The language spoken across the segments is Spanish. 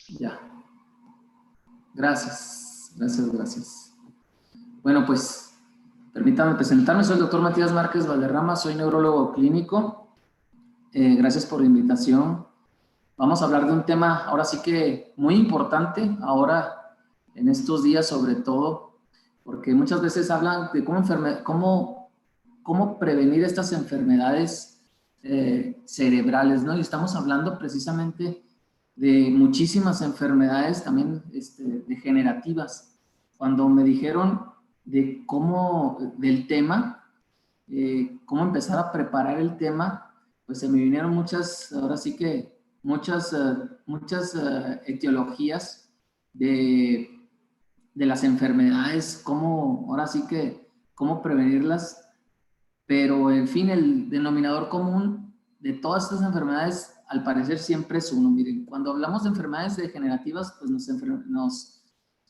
Ya, gracias, gracias, gracias. Bueno, pues permítame presentarme, soy el doctor Matías Márquez Valderrama, soy neurólogo clínico. Gracias por la invitación. Vamos a hablar de un tema ahora sí que muy importante, ahora en estos días sobre todo, porque muchas veces hablan de cómo prevenir estas enfermedades cerebrales, ¿no? Y estamos hablando precisamente de muchísimas enfermedades también degenerativas. Cuando me dijeron del tema, cómo empezar a preparar el tema, pues se me vinieron muchas, ahora sí que muchas etiologías de, de las enfermedades, ahora sí que, cómo prevenirlas, pero en fin, el denominador común de todas estas enfermedades, al parecer, siempre es uno. Miren, cuando hablamos de enfermedades degenerativas, pues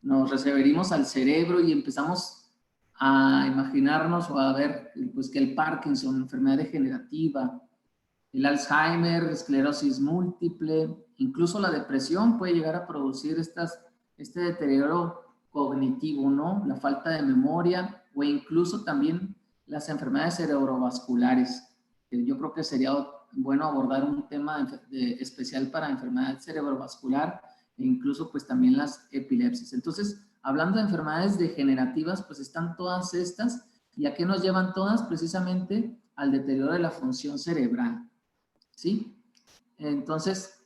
nos referimos al cerebro y empezamos a imaginarnos o a ver pues, que el Parkinson, enfermedad degenerativa, el Alzheimer, esclerosis múltiple, incluso la depresión puede llegar a producir este deterioro cognitivo, ¿no? La falta de memoria o incluso también las enfermedades cerebrovasculares. Yo creo que sería bueno abordar un tema especial para enfermedad cerebrovascular e incluso pues también las epilepsias. Entonces, hablando de enfermedades degenerativas, pues están todas estas. ¿Y a qué nos llevan todas? Precisamente al deterioro de la función cerebral. ¿Sí? Entonces,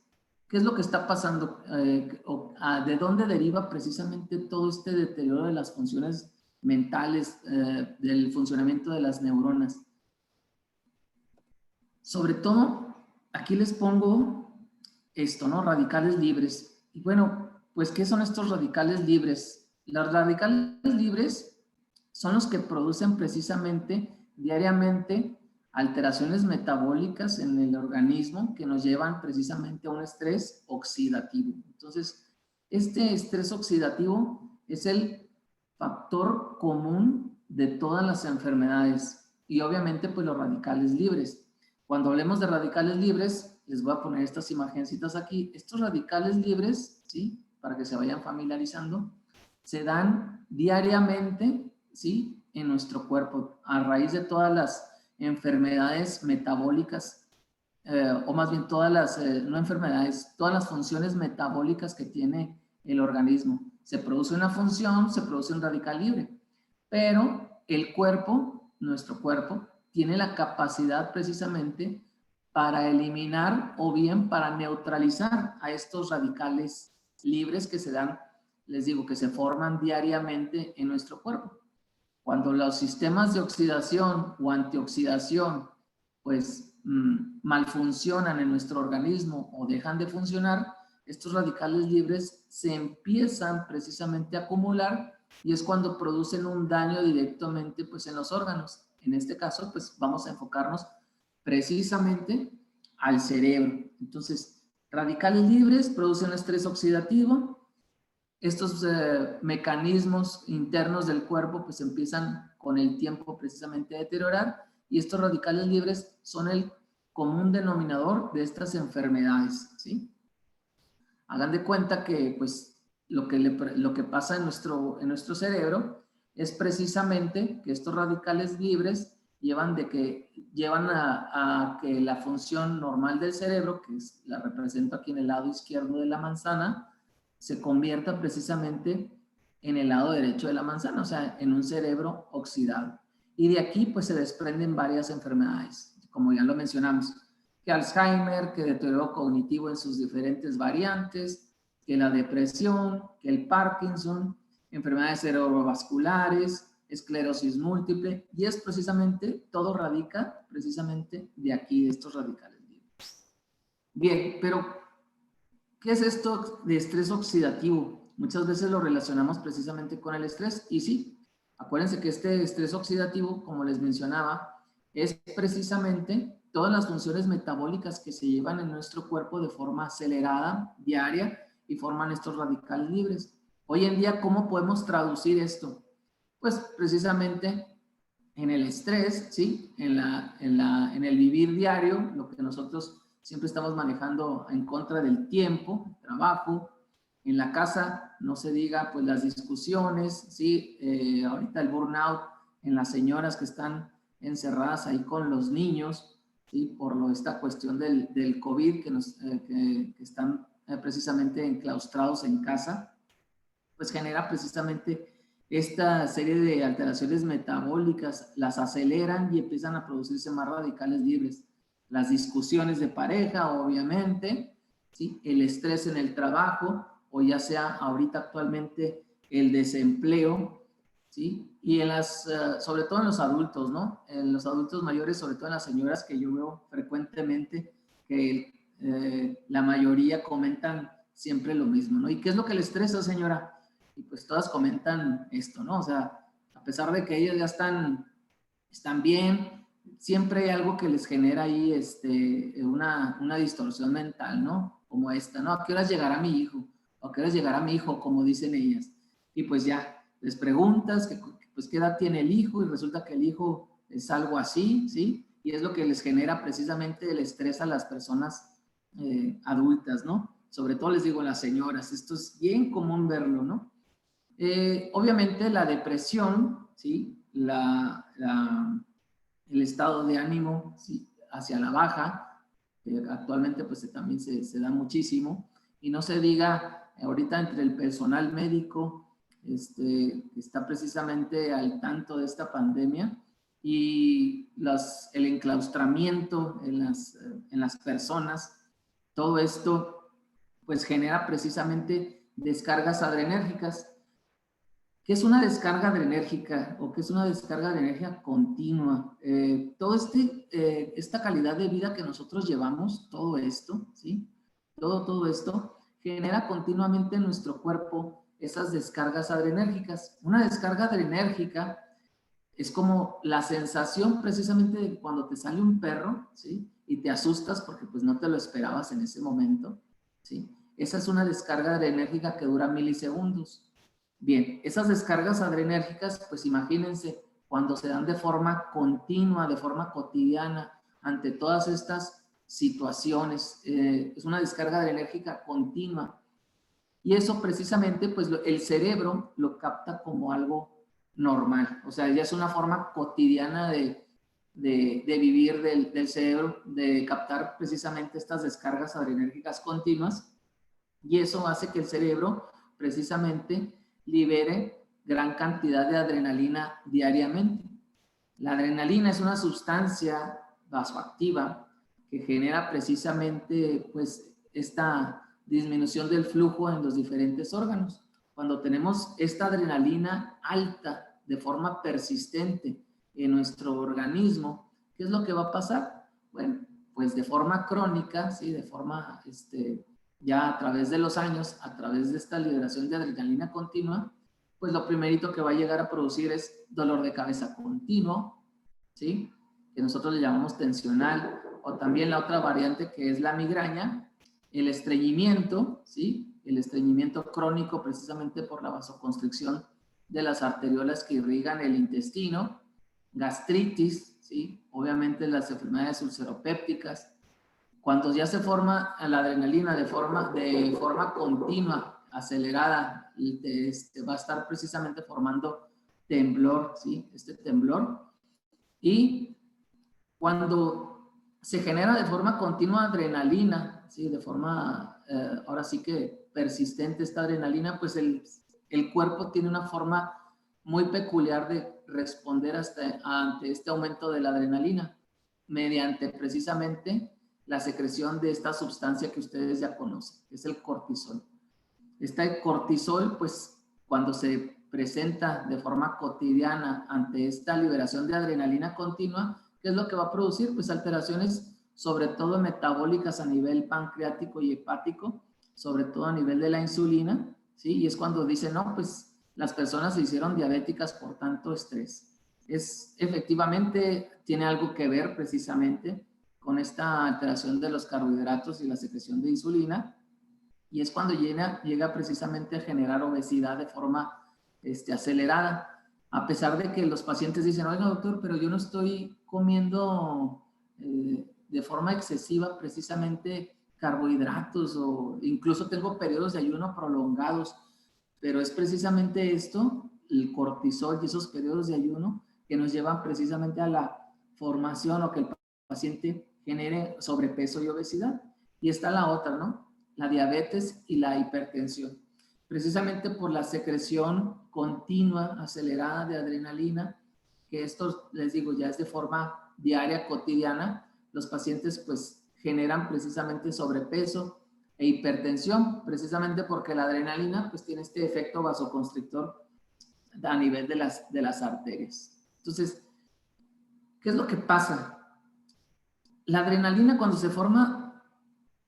¿qué es lo que está pasando? ¿De dónde deriva precisamente todo este deterioro de las funciones mentales, del funcionamiento de las neuronas? Sobre todo, aquí les pongo esto, ¿no? Radicales libres. Y bueno, pues, ¿qué son estos radicales libres? Los radicales libres son los que producen precisamente diariamente alteraciones metabólicas en el organismo que nos llevan precisamente a un estrés oxidativo. Entonces, este estrés oxidativo es el factor común de todas las enfermedades y obviamente pues los radicales libres. Cuando hablemos de radicales libres, les voy a poner estas imagencitas aquí. Estos radicales libres, ¿sí? Para que se vayan familiarizando, se dan diariamente, ¿sí? En nuestro cuerpo, a raíz de todas las enfermedades metabólicas, o más bien no enfermedades, todas las funciones metabólicas que tiene el organismo. Se produce una función, se produce un radical libre, pero el cuerpo, nuestro cuerpo, tiene la capacidad precisamente para eliminar o bien para neutralizar a estos radicales libres que se dan, les digo, que se forman diariamente en nuestro cuerpo. Cuando los sistemas de oxidación o antioxidación pues malfuncionan en nuestro organismo o dejan de funcionar, estos radicales libres se empiezan precisamente a acumular y es cuando producen un daño directamente pues en los órganos. En este caso pues vamos a enfocarnos precisamente al cerebro. Entonces, radicales libres producen estrés oxidativo. Estos mecanismos internos del cuerpo pues empiezan con el tiempo precisamente a deteriorar y estos radicales libres son el común denominador de estas enfermedades, ¿sí? Hagan de cuenta que pues lo que pasa en nuestro cerebro es precisamente que estos radicales libres llevan a que la función normal del cerebro, que la represento aquí en el lado izquierdo de la manzana, se convierta precisamente en el lado derecho de la manzana, o sea, en un cerebro oxidado. Y de aquí pues se desprenden varias enfermedades, como ya lo mencionamos, que Alzheimer, que deterioro cognitivo en sus diferentes variantes, que la depresión, que el Parkinson, enfermedades cerebrovasculares, esclerosis múltiple, y es precisamente, todo radica precisamente de aquí, de estos radicales libres. Bien, pero ¿qué es esto de estrés oxidativo? Muchas veces lo relacionamos precisamente con el estrés y sí, acuérdense que este estrés oxidativo, como les mencionaba, es precisamente todas las funciones metabólicas que se llevan en nuestro cuerpo de forma acelerada, diaria, y forman estos radicales libres. Hoy en día, ¿cómo podemos traducir esto? Pues precisamente en el estrés, ¿sí? En el vivir diario, lo que nosotros siempre estamos manejando en contra del tiempo, trabajo, En la casa, no se diga, pues las discusiones, ¿sí? Ahorita el burnout en las señoras que están encerradas ahí con los niños, ¿sí? Por esta cuestión del COVID, que están precisamente enclaustrados en casa, pues genera precisamente esta serie de alteraciones metabólicas, las aceleran y empiezan a producirse más radicales libres. Las discusiones de pareja, obviamente, ¿sí? El estrés en el trabajo, o ya sea ahorita actualmente el desempleo, ¿sí? Y sobre todo en los adultos, ¿no? En los adultos mayores, sobre todo en las señoras, que yo veo frecuentemente que la mayoría comentan siempre lo mismo, ¿no? ¿Y qué es lo que le estresa, señora? Y pues todas comentan esto, ¿no? O sea, a pesar de que ellas ya están bien, siempre hay algo que les genera ahí una distorsión mental, ¿no? Como esta, ¿no? ¿A qué horas llegará mi hijo? ¿O a qué horas llegará mi hijo? Como dicen ellas. Y pues ya, les preguntas pues qué edad tiene el hijo y resulta que el hijo es algo así, ¿sí? Y es lo que les genera precisamente el estrés a las personas adultas, ¿no? Sobre todo les digo a las señoras, esto es bien común verlo, ¿no? Obviamente la depresión, ¿sí? El estado de ánimo, ¿sí? Hacia la baja, que actualmente pues también se da muchísimo, y no se diga ahorita entre el personal médico, que está precisamente al tanto de esta pandemia, y el enclaustramiento en las personas, todo esto pues genera precisamente descargas adrenérgicas. ¿Qué es una descarga adrenérgica o qué es una descarga de energía continua? Esta calidad de vida que nosotros llevamos, todo esto, ¿sí? Todo esto genera continuamente en nuestro cuerpo esas descargas adrenérgicas. Una descarga adrenérgica es como la sensación precisamente de cuando te sale un perro, ¿sí? Y te asustas porque pues no te lo esperabas en ese momento, ¿sí? Esa es una descarga adrenérgica que dura milisegundos. Bien, esas descargas adrenérgicas, pues imagínense, cuando se dan de forma continua, de forma cotidiana, ante todas estas situaciones, es una descarga adrenérgica continua. Y eso precisamente, pues el cerebro lo capta como algo normal. O sea, ya es una forma cotidiana de vivir del cerebro, de captar precisamente estas descargas adrenérgicas continuas. Y eso hace que el cerebro precisamente libere gran cantidad de adrenalina diariamente. La adrenalina es una sustancia vasoactiva que genera precisamente pues esta disminución del flujo en los diferentes órganos. Cuando tenemos esta adrenalina alta de forma persistente en nuestro organismo, ¿qué es lo que va a pasar? Bueno, pues de forma crónica, ¿sí? De forma ya a través de los años, a través de esta liberación de adrenalina continua, pues lo primerito que va a llegar a producir es dolor de cabeza continuo, ¿sí? Que nosotros le llamamos tensional, o también la otra variante que es la migraña, el estreñimiento, ¿sí? El estreñimiento crónico precisamente por la vasoconstricción de las arteriolas que irrigan el intestino, gastritis, ¿sí? Obviamente las enfermedades ulceropépticas. Cuando ya se forma la adrenalina de forma continua, acelerada, va a estar precisamente formando temblor, ¿sí? Este temblor. Y cuando se genera de forma continua adrenalina, ¿sí? De forma, ahora sí que persistente esta adrenalina, pues el cuerpo tiene una forma muy peculiar de responder ante este aumento de la adrenalina, mediante precisamente la secreción de esta sustancia que ustedes ya conocen, que es el cortisol. Este cortisol, pues, cuando se presenta de forma cotidiana ante esta liberación de adrenalina continua, ¿qué es lo que va a producir? Pues alteraciones, sobre todo metabólicas a nivel pancreático y hepático, sobre todo a nivel de la insulina, ¿sí? Y es cuando dicen, no, pues las personas se hicieron diabéticas por tanto estrés. Efectivamente, tiene algo que ver precisamente con esta alteración de los carbohidratos y la secreción de insulina, y es cuando llega precisamente a generar obesidad de forma acelerada, a pesar de que los pacientes dicen, oiga doctor, pero yo no estoy comiendo de forma excesiva precisamente carbohidratos o incluso tengo periodos de ayuno prolongados, pero es precisamente esto, el cortisol y esos periodos de ayuno que nos llevan precisamente a la formación o que el paciente genere sobrepeso y obesidad. Y está la otra, ¿no? La diabetes y la hipertensión. Precisamente por la secreción continua, acelerada de adrenalina, que esto, les digo, ya es de forma diaria, cotidiana, los pacientes pues generan precisamente sobrepeso e hipertensión, precisamente porque la adrenalina pues tiene este efecto vasoconstrictor a nivel de las arterias. Entonces, ¿qué es lo que pasa? La adrenalina cuando se forma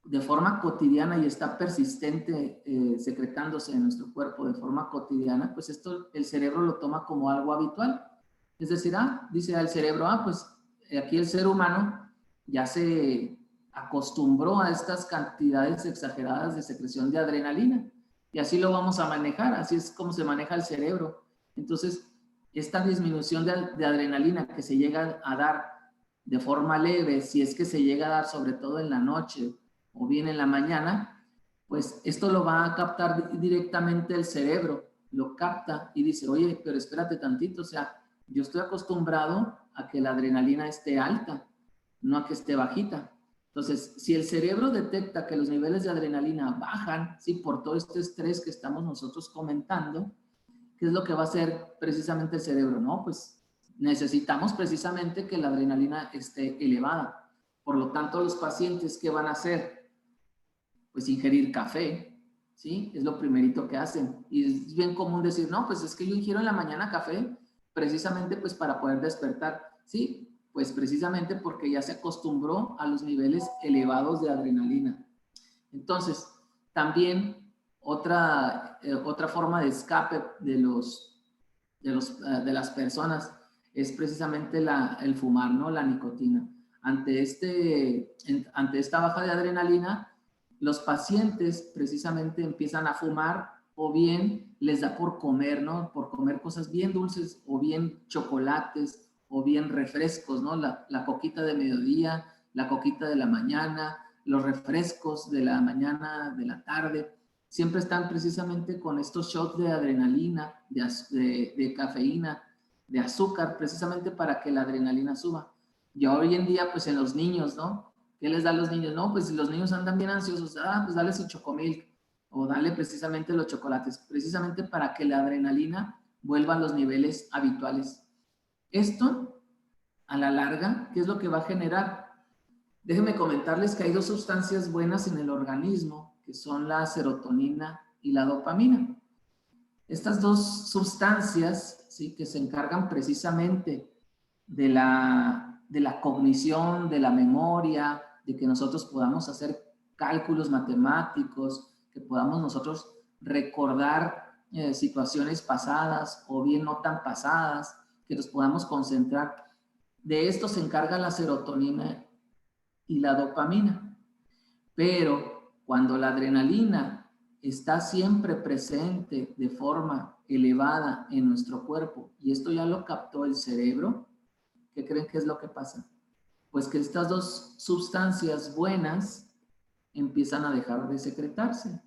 de forma cotidiana y está persistente secretándose en nuestro cuerpo de forma cotidiana, pues esto el cerebro lo toma como algo habitual. Es decir, dice al cerebro, pues aquí el ser humano ya se acostumbró a estas cantidades exageradas de secreción de adrenalina y así lo vamos a manejar, así es como se maneja el cerebro. Entonces, esta disminución de adrenalina que se llega a dar de forma leve, si es que se llega a dar sobre todo en la noche o bien en la mañana, pues esto lo va a captar directamente el cerebro, lo capta y dice, oye, pero espérate tantito, o sea, yo estoy acostumbrado a que la adrenalina esté alta, no a que esté bajita. Entonces, si el cerebro detecta que los niveles de adrenalina bajan, ¿sí? Por todo este estrés que estamos nosotros comentando, ¿qué es lo que va a hacer precisamente el cerebro? No, pues necesitamos precisamente que la adrenalina esté elevada. Por lo tanto, los pacientes, ¿qué van a hacer? Pues ingerir café, ¿sí? Es lo primerito que hacen. Y es bien común decir, no, pues es que yo ingiero en la mañana café precisamente pues para poder despertar. Sí, pues precisamente porque ya se acostumbró a los niveles elevados de adrenalina. Entonces, también otra forma de escape de las personas es precisamente el fumar, ¿no? La nicotina. Ante esta baja de adrenalina, los pacientes precisamente empiezan a fumar o bien les da por comer, ¿no? Por comer cosas bien dulces o bien chocolates o bien refrescos, ¿no? La coquita de mediodía, la coquita de la mañana, los refrescos de la mañana, de la tarde, siempre están precisamente con estos shots de adrenalina, de cafeína, de azúcar, precisamente para que la adrenalina suba. Y hoy en día, pues en los niños, ¿no? ¿Qué les da a los niños? No, pues si los niños andan bien ansiosos, pues dale su chocomilk o dale precisamente los chocolates, precisamente para que la adrenalina vuelva a los niveles habituales. Esto, a la larga, ¿qué es lo que va a generar? Déjenme comentarles que hay dos sustancias buenas en el organismo, que son la serotonina y la dopamina. Estas dos sustancias, ¿sí? Que se encargan precisamente de la cognición, de la memoria, de que nosotros podamos hacer cálculos matemáticos, que podamos nosotros recordar situaciones pasadas o bien no tan pasadas, que nos podamos concentrar. De esto se encarga la serotonina y la dopamina. Pero cuando la adrenalina está siempre presente de forma elevada en nuestro cuerpo y esto ya lo captó el cerebro, ¿qué creen que es lo que pasa? Pues que estas dos sustancias buenas empiezan a dejar de secretarse,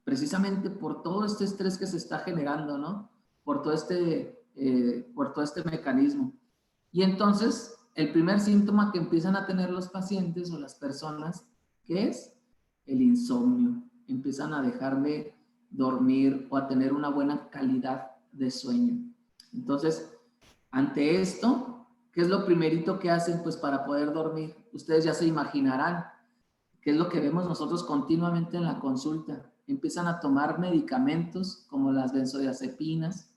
precisamente por todo este estrés que se está generando, ¿no? Por todo este mecanismo. Y entonces, el primer síntoma que empiezan a tener los pacientes o las personas, ¿qué es? El insomnio. Empiezan a dejar de dormir o a tener una buena calidad de sueño. Entonces, ante esto, ¿qué es lo primerito que hacen pues para poder dormir? Ustedes ya se imaginarán qué es lo que vemos nosotros continuamente en la consulta. Empiezan a tomar medicamentos como las benzodiazepinas,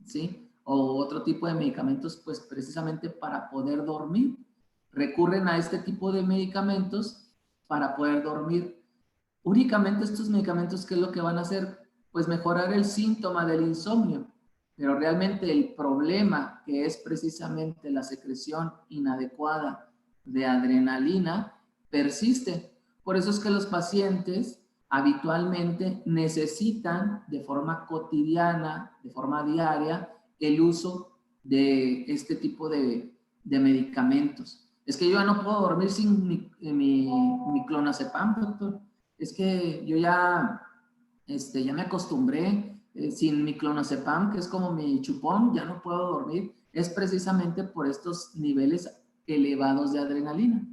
¿sí? O otro tipo de medicamentos, pues precisamente para poder dormir. Recurren a este tipo de medicamentos para poder dormir. Únicamente estos medicamentos, ¿qué es lo que van a hacer? Pues mejorar el síntoma del insomnio. Pero realmente el problema, que es precisamente la secreción inadecuada de adrenalina, persiste. Por eso es que los pacientes habitualmente necesitan de forma cotidiana, de forma diaria, el uso de este tipo de medicamentos. Es que yo ya no puedo dormir sin mi clonazepam, doctor. Es que yo ya me acostumbré, sin mi clonazepam, que es como mi chupón, ya no puedo dormir. Es precisamente por estos niveles elevados de adrenalina.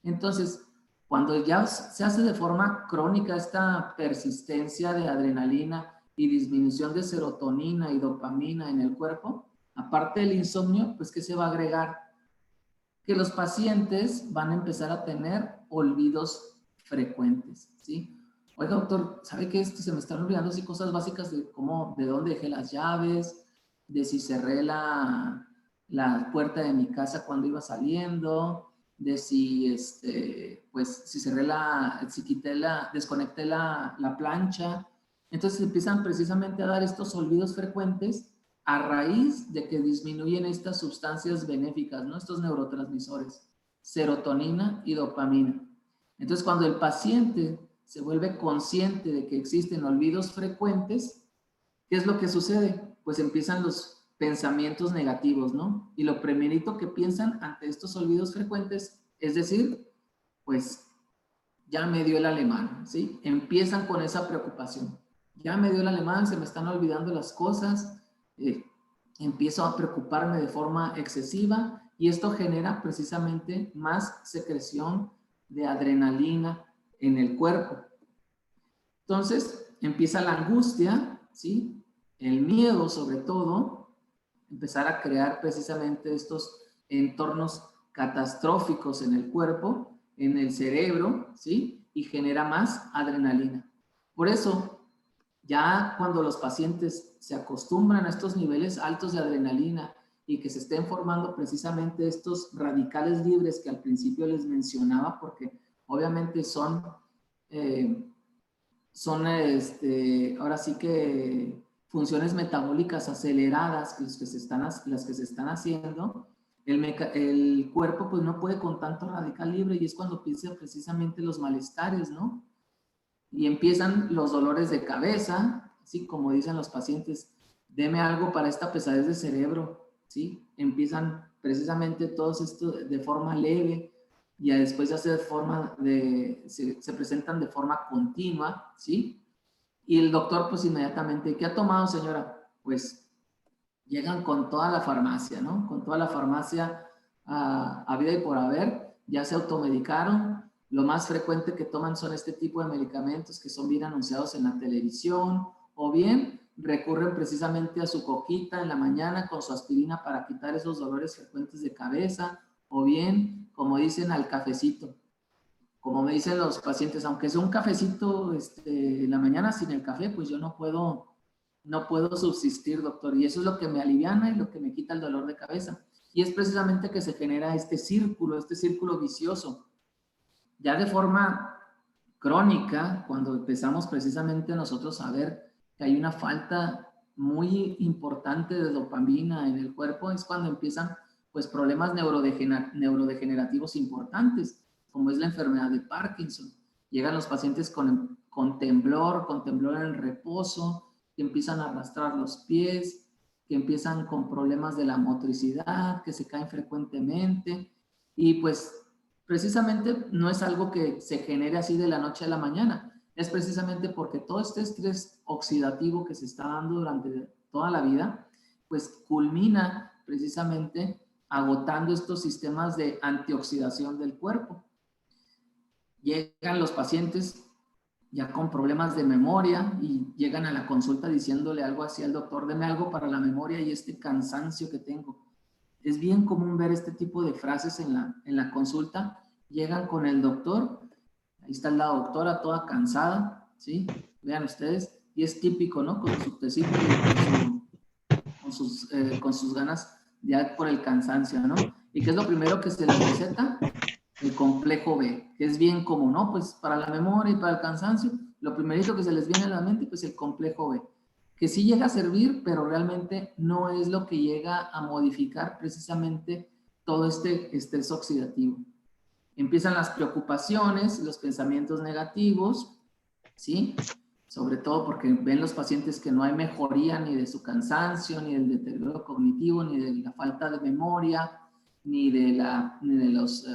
Entonces, cuando ya se hace de forma crónica esta persistencia de adrenalina y disminución de serotonina y dopamina en el cuerpo, aparte del insomnio, pues ¿qué se va a agregar? Que los pacientes van a empezar a tener olvidos frecuentes, ¿sí? Oiga, doctor, ¿sabe qué? Se me están olvidando así cosas básicas de cómo, de dónde dejé las llaves, de si cerré la puerta de mi casa cuando iba saliendo, de si, pues, si si desconecté la plancha. Entonces empiezan precisamente a dar estos olvidos frecuentes a raíz de que disminuyen estas sustancias benéficas, ¿no? Estos neurotransmisores, serotonina y dopamina. Entonces, cuando el paciente se vuelve consciente de que existen olvidos frecuentes, ¿qué es lo que sucede? Pues empiezan los pensamientos negativos, ¿no? Y lo primerito que piensan ante estos olvidos frecuentes, es decir, pues ya me dio el alemán, ¿sí? Empiezan con esa preocupación. Ya me dio el alemán, se me están olvidando las cosas, empiezo a preocuparme de forma excesiva y esto genera precisamente más secreción de adrenalina en el cuerpo. Entonces empieza la angustia, ¿sí? El miedo sobre todo, empezar a crear precisamente estos entornos catastróficos en el cuerpo, en el cerebro, ¿sí? Y genera más adrenalina. Por eso, ya cuando los pacientes se acostumbran a estos niveles altos de adrenalina y que se estén formando precisamente estos radicales libres que al principio les mencionaba, porque obviamente eh, ahora sí que funciones metabólicas aceleradas las que se están haciendo, el cuerpo pues no puede con tanto radical libre y es cuando empiezan precisamente los malestares, ¿no? Y empiezan los dolores de cabeza, ¿sí? Como dicen los pacientes, deme algo para esta pesadez de cerebro, ¿sí? Empiezan precisamente todos esto de forma leve y después ya se presentan de forma continua, ¿sí? Y el doctor pues inmediatamente, ¿qué ha tomado, señora? Pues llegan con toda la farmacia, ¿no? Con toda la farmacia a vida y por haber, ya se automedicaron. Lo más frecuente que toman son este tipo de medicamentos que son bien anunciados en la televisión, o bien recurren precisamente a su coquita en la mañana con su aspirina para quitar esos dolores frecuentes de cabeza, o bien, como dicen, al cafecito. Como me dicen los pacientes, aunque sea un cafecito en la mañana sin el café, pues yo no puedo subsistir, doctor. Y eso es lo que me aliviana y lo que me quita el dolor de cabeza. Y es precisamente que se genera este círculo vicioso. Ya de forma crónica, cuando empezamos precisamente nosotros a ver que hay una falta muy importante de dopamina en el cuerpo, es cuando empiezan pues problemas neurodegenerativos importantes, como es la enfermedad de Parkinson. Llegan los pacientes con temblor en reposo, que empiezan a arrastrar los pies, que empiezan con problemas de la motricidad, que se caen frecuentemente y pues precisamente no es algo que se genere así de la noche a la mañana, es precisamente porque todo este estrés oxidativo que se está dando durante toda la vida, pues culmina precisamente agotando estos sistemas de antioxidación del cuerpo. Llegan los pacientes ya con problemas de memoria y llegan a la consulta diciéndole algo así al doctor, deme algo para la memoria y este cansancio que tengo. Es bien común ver este tipo de frases en la consulta. Llegan con el doctor, ahí está la doctora toda cansada, ¿sí? Vean ustedes, y es típico, ¿no? Con su tecito y con sus ganas ya por el cansancio, ¿no? ¿Y qué es lo primero que se les receta? El complejo B, que es bien común, ¿no? Pues para la memoria y para el cansancio, lo primerito que se les viene a la mente, pues el complejo B, que sí llega a servir, pero realmente no es lo que llega a modificar precisamente todo este estrés oxidativo. Empiezan las preocupaciones, los pensamientos negativos, ¿sí? Sobre todo porque ven los pacientes que no hay mejoría ni de su cansancio, ni del deterioro cognitivo, ni de la falta de memoria. ni de los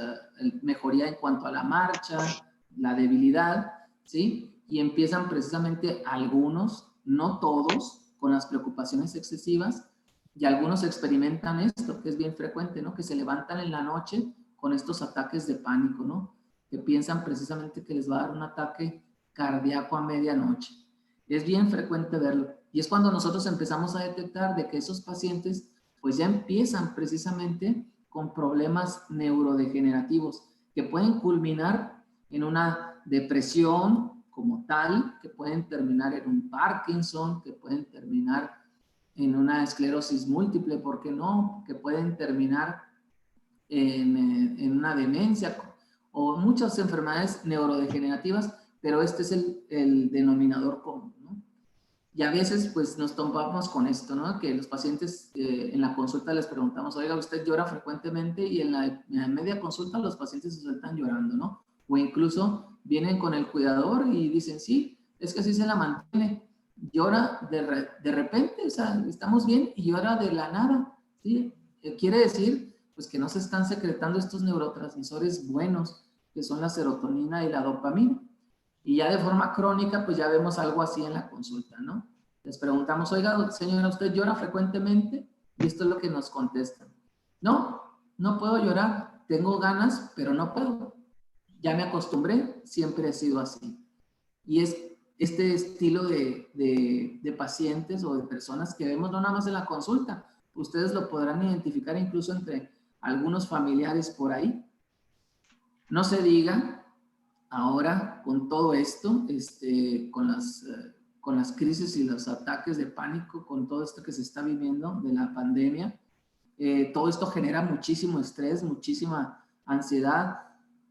mejoría en cuanto a la marcha, la debilidad, ¿sí? Y empiezan precisamente algunos, no todos, con las preocupaciones excesivas, y algunos experimentan esto, que es bien frecuente, ¿no? Que se levantan en la noche con estos ataques de pánico, ¿no? Que piensan precisamente que les va a dar un ataque cardíaco a medianoche. Es bien frecuente verlo. Y es cuando nosotros empezamos a detectar de que esos pacientes pues ya empiezan precisamente con problemas neurodegenerativos que pueden culminar en una depresión como tal, que pueden terminar en un Parkinson, que pueden terminar en una esclerosis múltiple, ¿por qué no? Que pueden terminar en una demencia o muchas enfermedades neurodegenerativas, pero este es el denominador común, ¿no? Y a veces pues nos topamos con esto, ¿no? Que los pacientes en la consulta les preguntamos, oiga, ¿usted llora frecuentemente? Y en la media consulta los pacientes se sueltan llorando, ¿no? O incluso vienen con el cuidador y dicen, sí, es que así se la mantiene. Llora de repente, o sea, estamos bien y llora de la nada, ¿sí? Quiere decir pues que no se están secretando estos neurotransmisores buenos, que son la serotonina y la dopamina. Y ya de forma crónica, pues ya vemos algo así en la consulta, ¿no? Les preguntamos, oiga, señora, ¿usted llora frecuentemente? Y esto es lo que nos contestan. No, no puedo llorar, tengo ganas, pero no puedo. Ya me acostumbré, siempre he sido así. Y es este estilo de pacientes o de personas que vemos no nada más en la consulta. Ustedes lo podrán identificar incluso entre algunos familiares por ahí. No se diga ahora con todo esto, con las crisis y los ataques de pánico, con todo esto que se está viviendo de la pandemia, todo esto genera muchísimo estrés, muchísima ansiedad,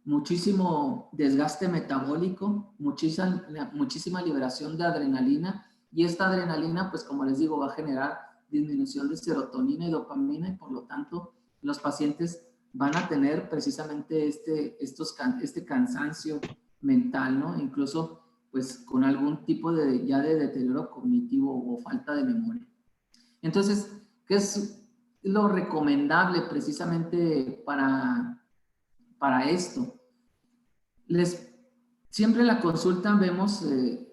muchísimo desgaste metabólico, muchísima liberación de adrenalina, y esta adrenalina, pues como les digo, va a generar disminución de serotonina y dopamina, y por lo tanto los pacientes van a tener precisamente este cansancio mental, ¿no? Incluso pues con algún tipo de deterioro cognitivo o falta de memoria. Entonces, ¿qué es lo recomendable precisamente para esto? Siempre en la consulta vemos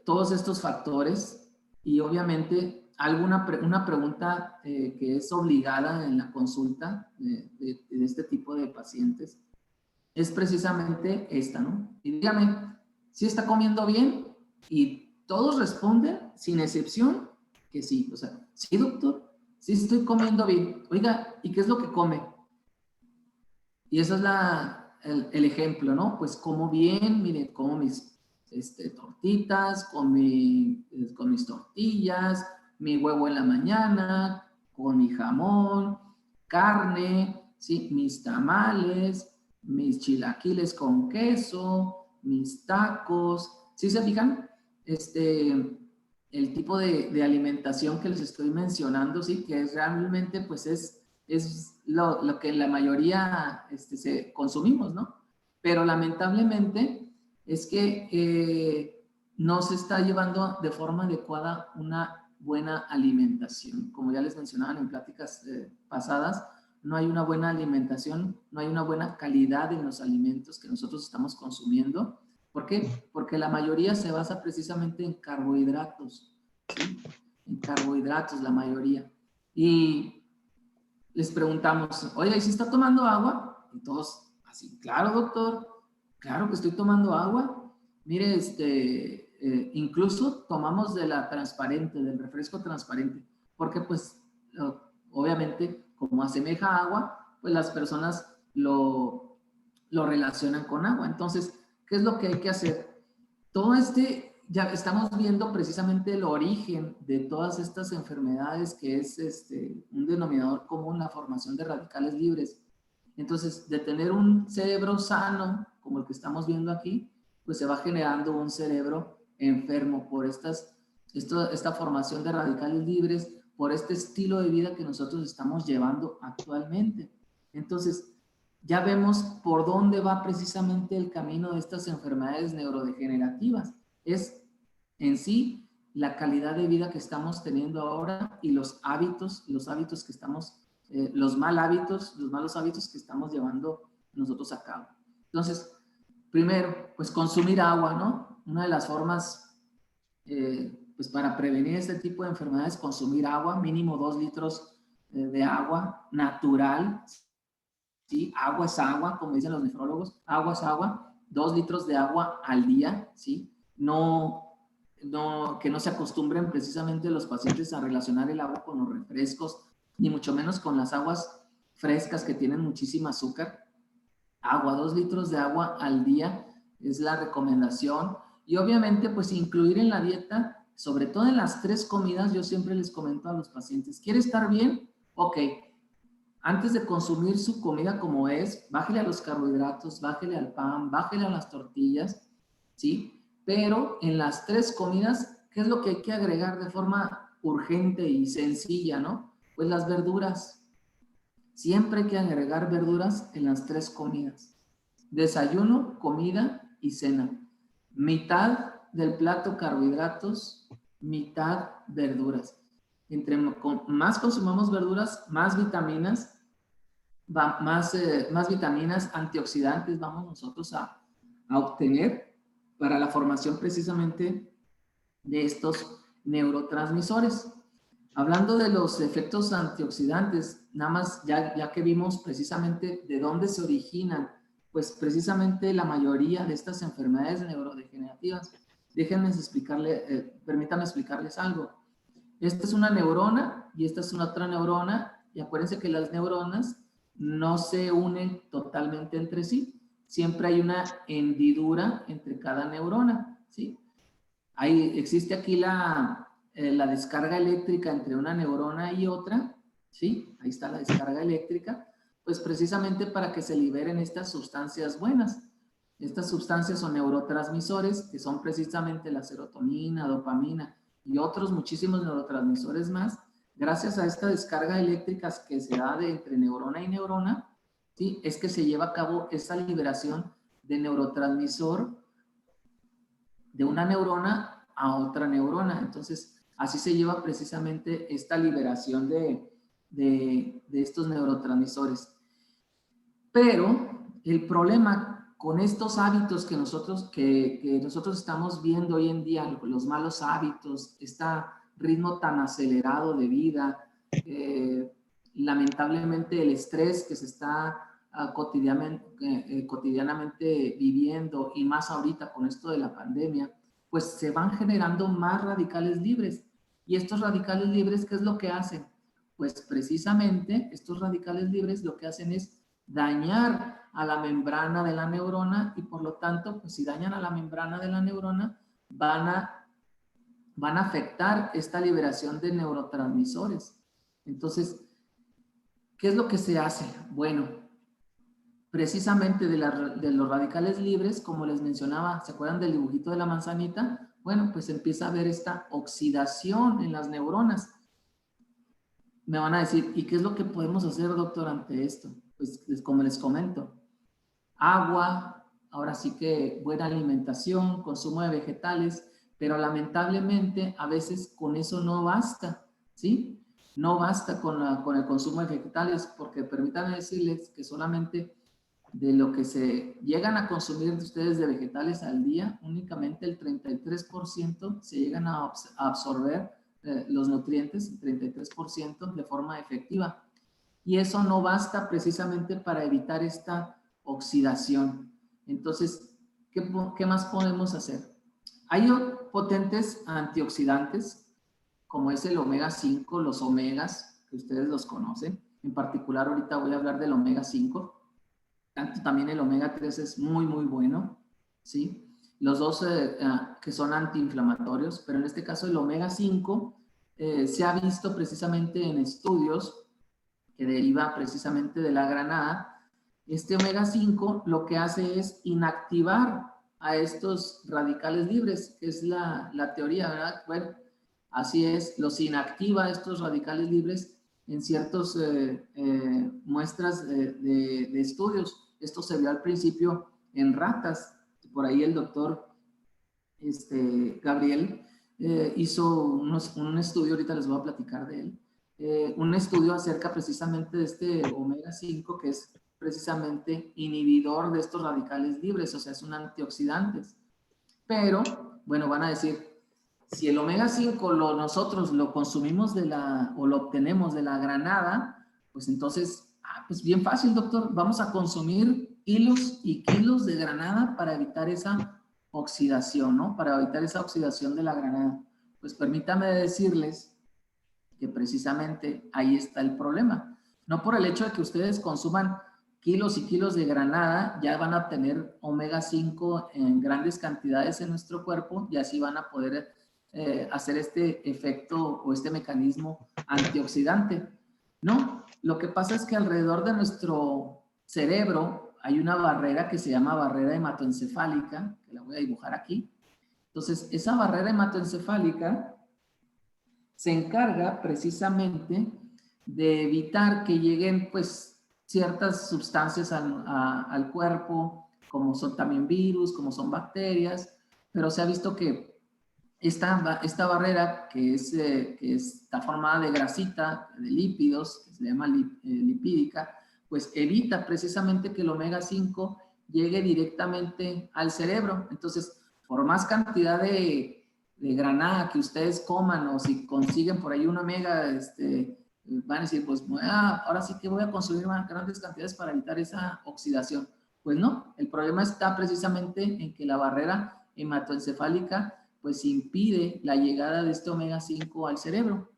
todos estos factores y obviamente una pregunta que es obligada en la consulta de este tipo de pacientes es precisamente esta, ¿no? Y dígame, ¿sí está comiendo bien? Y todos responden, sin excepción, que sí. O sea, sí, doctor, sí estoy comiendo bien. Oiga, ¿y qué es lo que come? Y ese es el ejemplo, ¿no? Pues como bien, miren, como mis tortitas, con mis tortillas, mi huevo en la mañana, con mi jamón, carne, ¿sí? Mis tamales, mis chilaquiles con queso, mis tacos. ¿Sí se fijan? El tipo de alimentación que les estoy mencionando, sí, que es realmente, pues es lo que la mayoría consumimos, ¿no? Pero lamentablemente es que no se está llevando de forma adecuada una buena alimentación. Como ya les mencionaban en pláticas pasadas, no hay una buena alimentación, no hay una buena calidad en los alimentos que nosotros estamos consumiendo. ¿Por qué? Porque la mayoría se basa precisamente en carbohidratos, ¿sí? En carbohidratos la mayoría. Y les preguntamos, oye, ¿y si está tomando agua? Y todos así, claro, doctor, claro que estoy tomando agua. Mire, incluso tomamos de la transparente, del refresco transparente, porque pues obviamente como asemeja agua, pues las personas lo relacionan con agua. Entonces, ¿qué es lo que hay que hacer? Ya estamos viendo precisamente el origen de todas estas enfermedades, que es un denominador común, la formación de radicales libres. Entonces, de tener un cerebro sano, como el que estamos viendo aquí, pues se va generando un cerebro enfermo por esta formación de radicales libres, por este estilo de vida que nosotros estamos llevando actualmente. Entonces, ya vemos por dónde va precisamente el camino de estas enfermedades neurodegenerativas. Es en sí la calidad de vida que estamos teniendo ahora y los hábitos que estamos los malos hábitos que estamos llevando nosotros a cabo. Entonces, primero, pues consumir agua, ¿no? Una de las formas, pues para prevenir este tipo de enfermedades, consumir agua, mínimo 2 litros de agua natural, ¿sí? Agua es agua, como dicen los nefrólogos, agua es agua, 2 litros de agua al día, ¿sí? Que no se acostumbren precisamente los pacientes a relacionar el agua con los refrescos, ni mucho menos con las aguas frescas que tienen muchísima azúcar. Agua, 2 litros de agua al día es la recomendación. Y obviamente, pues incluir en la dieta, sobre todo en las 3 comidas, yo siempre les comento a los pacientes, ¿quiere estar bien? Ok, antes de consumir su comida como es, bájele a los carbohidratos, bájele al pan, bájele a las tortillas, ¿sí? Pero en las 3 comidas, ¿qué es lo que hay que agregar de forma urgente y sencilla, no? Pues las verduras. Siempre hay que agregar verduras en las 3 comidas. Desayuno, comida y cena. Mitad del plato carbohidratos, mitad verduras. Entre más consumamos verduras, más vitaminas, más vitaminas antioxidantes vamos nosotros a obtener para la formación precisamente de estos neurotransmisores. Hablando de los efectos antioxidantes, nada más ya que vimos precisamente de dónde se originan, pues precisamente la mayoría de estas enfermedades neurodegenerativas, permítanme explicarles algo. Esta es una neurona y esta es una otra neurona, y acuérdense que las neuronas no se unen totalmente entre sí. Siempre hay una hendidura entre cada neurona, ¿sí? Existe aquí la descarga eléctrica entre una neurona y otra, ¿sí? Ahí está la descarga eléctrica, pues precisamente para que se liberen estas sustancias buenas. Estas sustancias son neurotransmisores, que son precisamente la serotonina, dopamina y otros muchísimos neurotransmisores más. Gracias a esta descarga eléctrica que se da de entre neurona y neurona, ¿sí? Es que se lleva a cabo esa liberación de neurotransmisor de una neurona a otra neurona. Entonces, así se lleva precisamente esta liberación de estos neurotransmisores. Pero el problema con estos hábitos que nosotros estamos viendo hoy en día, los malos hábitos, este ritmo tan acelerado de vida, lamentablemente el estrés que se está cotidianamente viviendo, y más ahorita con esto de la pandemia, pues se van generando más radicales libres. Y estos radicales libres, ¿qué es lo que hacen? Pues precisamente estos radicales libres lo que hacen es dañar a la membrana de la neurona, y por lo tanto, pues si dañan a la membrana de la neurona, van a afectar esta liberación de neurotransmisores. Entonces, ¿qué es lo que se hace? Bueno, precisamente de los radicales libres, como les mencionaba, ¿se acuerdan del dibujito de la manzanita? Bueno, pues empieza a haber esta oxidación en las neuronas. Me van a decir, ¿y qué es lo que podemos hacer, doctor, ante esto? Pues como les comento, agua, ahora sí que buena alimentación, consumo de vegetales, pero lamentablemente a veces con eso no basta, ¿sí? No basta con el consumo de vegetales, porque permítanme decirles que solamente de lo que se llegan a consumir ustedes de vegetales al día, únicamente el 33% se llegan a absorber los nutrientes, el 33% de forma efectiva. Y eso no basta precisamente para evitar esta oxidación. Entonces, ¿qué más podemos hacer? Hay potentes antioxidantes, como es el omega 5, los omegas, que ustedes los conocen. En particular, ahorita voy a hablar del omega 5. También el omega 3 es muy, muy bueno, ¿sí? Los dos que son antiinflamatorios, pero en este caso el omega 5 se ha visto precisamente en estudios que deriva precisamente de la granada. Este omega 5 lo que hace es inactivar a estos radicales libres, que es la teoría, ¿verdad? Bueno, así es, los inactiva estos radicales libres en ciertas muestras de estudios. Esto se vio al principio en ratas. Por ahí el doctor Gabriel hizo un estudio, ahorita les voy a platicar de él, un estudio acerca precisamente de este omega 5, que es precisamente inhibidor de estos radicales libres, o sea, es un antioxidante. Pero, bueno, van a decir, si el omega 5 nosotros lo consumimos o lo obtenemos de la granada, pues entonces, pues bien fácil, doctor, vamos a consumir kilos y kilos de granada para evitar esa oxidación, ¿no? Para evitar esa oxidación de la granada. Pues permítame decirles que precisamente ahí está el problema. No por el hecho de que ustedes consuman kilos y kilos de granada, ya van a obtener omega 5 en grandes cantidades en nuestro cuerpo y así van a poder hacer este efecto o este mecanismo antioxidante. No, lo que pasa es que alrededor de nuestro cerebro hay una barrera que se llama barrera hematoencefálica, que la voy a dibujar aquí. Entonces, esa barrera hematoencefálica se encarga precisamente de evitar que lleguen pues ciertas sustancias al cuerpo, como son también virus, como son bacterias, pero se ha visto que esta barrera que está formada de grasita, de lípidos, que se llama lipídica, pues evita precisamente que el omega 5 llegue directamente al cerebro. Entonces, por más cantidad de granada que ustedes coman o si consiguen por ahí una omega, van a decir, pues ahora sí que voy a consumir más grandes cantidades para evitar esa oxidación. Pues no, el problema está precisamente en que la barrera hematoencefálica pues impide la llegada de este omega 5 al cerebro.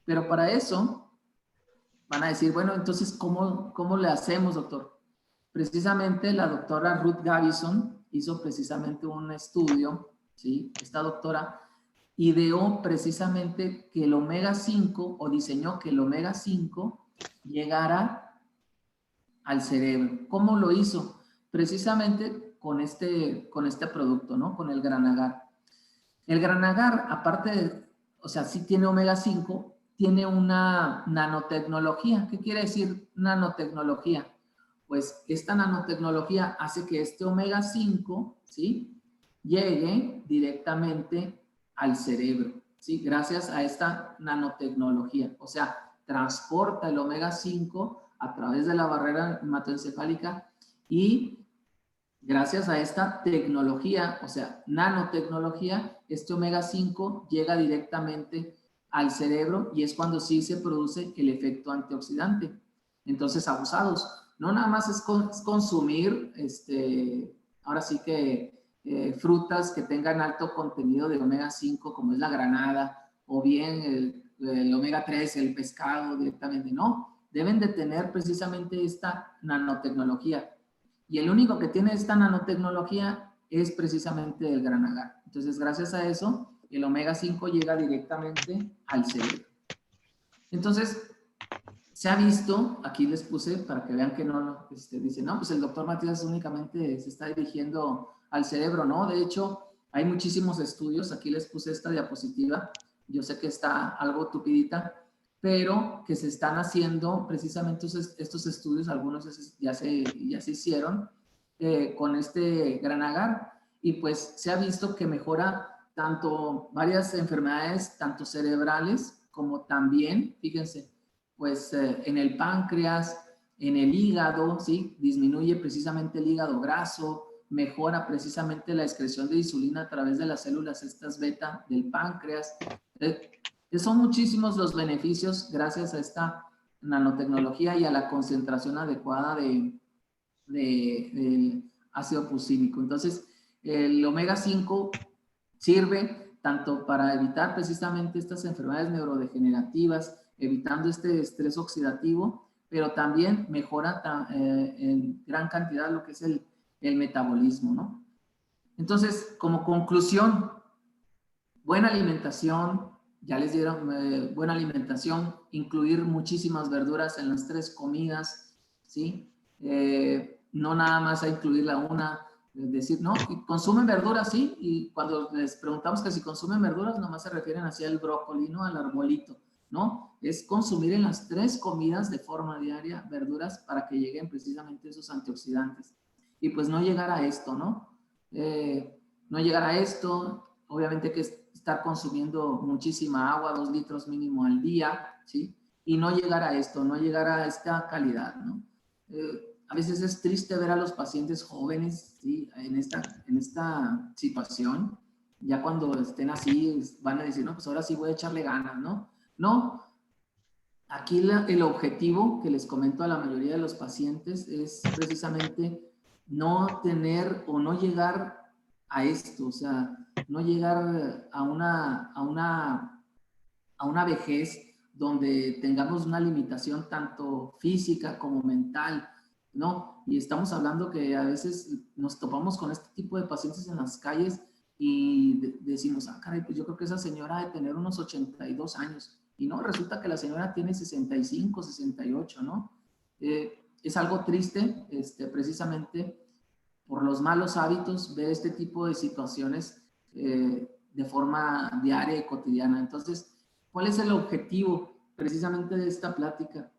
Pero para eso van a decir, bueno, entonces, ¿cómo le hacemos, doctor? Precisamente la doctora Ruth Gavison hizo precisamente un estudio, ¿sí? Esta doctora ideó precisamente que el omega 5 o diseñó que el omega 5 llegara al cerebro. ¿Cómo lo hizo? Precisamente con este producto, ¿no? Con el Gran Agar. El Gran Agar, aparte de, o sea, sí tiene omega 5, tiene una nanotecnología. ¿Qué quiere decir nanotecnología? Pues esta nanotecnología hace que este omega 5, ¿sí?, llegue directamente al cerebro, ¿sí? Gracias a esta nanotecnología. O sea, transporta el omega 5 a través de la barrera hematoencefálica y gracias a esta tecnología, o sea, nanotecnología, este omega 5 llega directamente al cerebro y es cuando sí se produce el efecto antioxidante. Entonces, abusados. No nada más es consumir, ahora sí que frutas que tengan alto contenido de omega 5, como es la granada, o bien el omega 3, el pescado directamente. No, deben de tener precisamente esta nanotecnología. Y el único que tiene esta nanotecnología es precisamente el Gran Agar. Entonces, gracias a eso, el omega 5 llega directamente al cerebro. Entonces, se ha visto, aquí les puse para que vean que no, dicen, no, pues el doctor Matías únicamente se está dirigiendo al cerebro, ¿no? De hecho, hay muchísimos estudios, aquí les puse esta diapositiva, yo sé que está algo tupidita, pero que se están haciendo precisamente estos estudios, algunos ya se hicieron con este Gran Agar, y pues se ha visto que mejora tanto varias enfermedades, tanto cerebrales como también, fíjense, pues en el páncreas, en el hígado, ¿sí? Disminuye precisamente el hígado graso, mejora precisamente la excreción de insulina a través de las células estas beta del páncreas. Son muchísimos los beneficios gracias a esta nanotecnología y a la concentración adecuada del ácido fucílico. Entonces, el omega 5 sirve tanto para evitar precisamente estas enfermedades neurodegenerativas, evitando este estrés oxidativo, pero también mejora en gran cantidad lo que es el metabolismo, ¿no? Entonces, como conclusión, buena alimentación, ya les dieron buena alimentación, incluir muchísimas verduras en las 3 comidas, ¿sí? No nada más a incluirla una, decir, no, consumen verduras, sí, y cuando les preguntamos que si consumen verduras, nomás se refieren hacia el brócoli, ¿no? Al arbolito, ¿no? Es consumir en las 3 comidas de forma diaria verduras para que lleguen precisamente esos antioxidantes. Y pues no llegar a esto, ¿no? No llegar a esto, obviamente que estar consumiendo muchísima agua, 2 litros mínimo al día, ¿sí? y no llegar a esto, no llegar a esta calidad, ¿no? A veces es triste ver a los pacientes jóvenes, ¿sí? En esta situación. Ya cuando estén así, van a decir, no, pues ahora sí voy a echarle ganas, ¿no? No, aquí el objetivo que les comento a la mayoría de los pacientes es precisamente no tener o no llegar a esto, o sea, no llegar a una vejez donde tengamos una limitación tanto física como mental, ¿no? Y estamos hablando que a veces nos topamos con este tipo de pacientes en las calles y decimos, ah, caray, pues yo creo que esa señora ha de tener unos 82 años. Y no, resulta que la señora tiene 65, 68, ¿no? Es algo triste, precisamente por los malos hábitos, ver este tipo de situaciones de forma diaria y cotidiana. Entonces, ¿cuál es el objetivo precisamente de esta plática?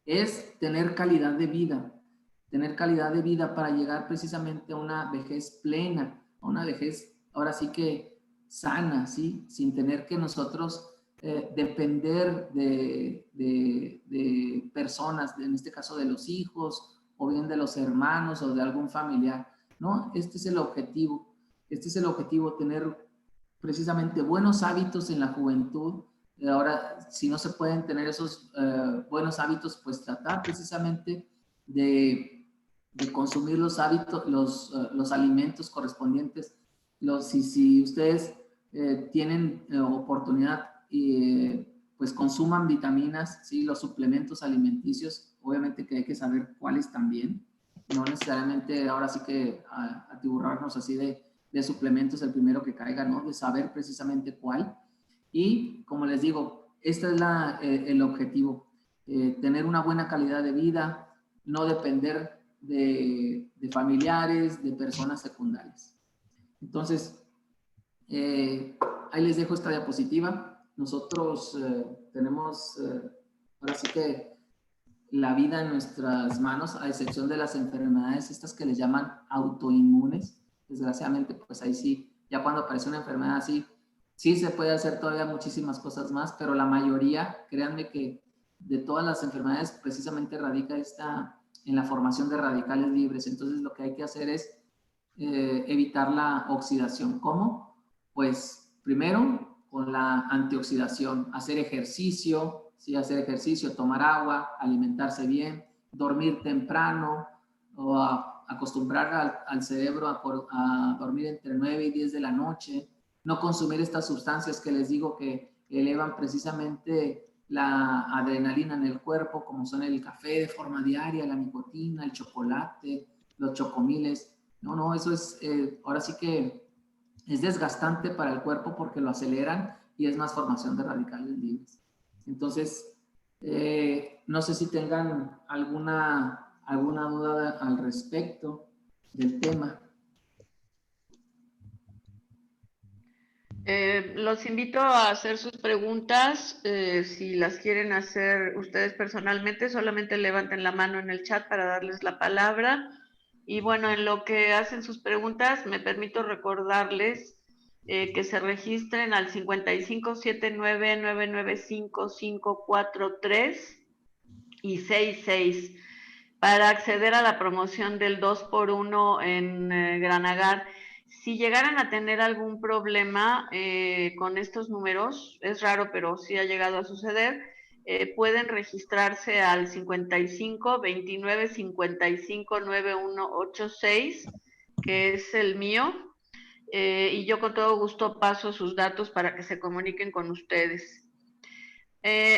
Es tener calidad de vida para llegar precisamente a una vejez plena, a una vejez ahora sí que sana, ¿sí? Sin tener que nosotros depender de personas, en este caso de los hijos, o bien de los hermanos o de algún familiar, ¿no? Este es el objetivo, tener precisamente buenos hábitos en la juventud. Ahora, si no se pueden tener esos buenos hábitos, pues tratar precisamente de consumir los hábitos, los alimentos correspondientes. Si ustedes tienen oportunidad, pues consuman vitaminas, ¿sí? Los suplementos alimenticios, obviamente que hay que saber cuáles también. No necesariamente ahora sí que atiburrarnos así de suplementos el primero que caiga, ¿no? De saber precisamente cuál. Y como les digo, este es el objetivo, tener una buena calidad de vida, no depender de familiares, de personas secundarias. Entonces, ahí les dejo esta diapositiva. Nosotros tenemos, ahora sí que la vida en nuestras manos, a excepción de las enfermedades estas que les llaman autoinmunes. Desgraciadamente, pues ahí sí, ya cuando aparece una enfermedad así, sí se puede hacer todavía muchísimas cosas más, pero la mayoría, créanme que de todas las enfermedades precisamente radica en la formación de radicales libres. Entonces lo que hay que hacer es evitar la oxidación. ¿Cómo? Pues primero con la antioxidación, hacer ejercicio, ¿sí? Hacer ejercicio, tomar agua, alimentarse bien, dormir temprano o acostumbrar al cerebro a dormir entre 9 y 10 de la noche, no consumir estas sustancias que les digo que elevan precisamente la adrenalina en el cuerpo, como son el café de forma diaria, la nicotina, el chocolate, los chocomiles. No, eso es, ahora sí que es desgastante para el cuerpo porque lo aceleran y es más formación de radicales libres. Entonces, no sé si tengan alguna duda al respecto del tema. Los invito a hacer sus preguntas. Si las quieren hacer ustedes personalmente, solamente levanten la mano en el chat para darles la palabra. Y bueno, en lo que hacen sus preguntas, me permito recordarles que se registren al 5579995543 y 66 para acceder a la promoción del 2x1 en Granagar. Si llegaran a tener algún problema con estos números, es raro, pero sí ha llegado a suceder, pueden registrarse al 55 29 55 9186, que es el mío, y yo con todo gusto paso sus datos para que se comuniquen con ustedes.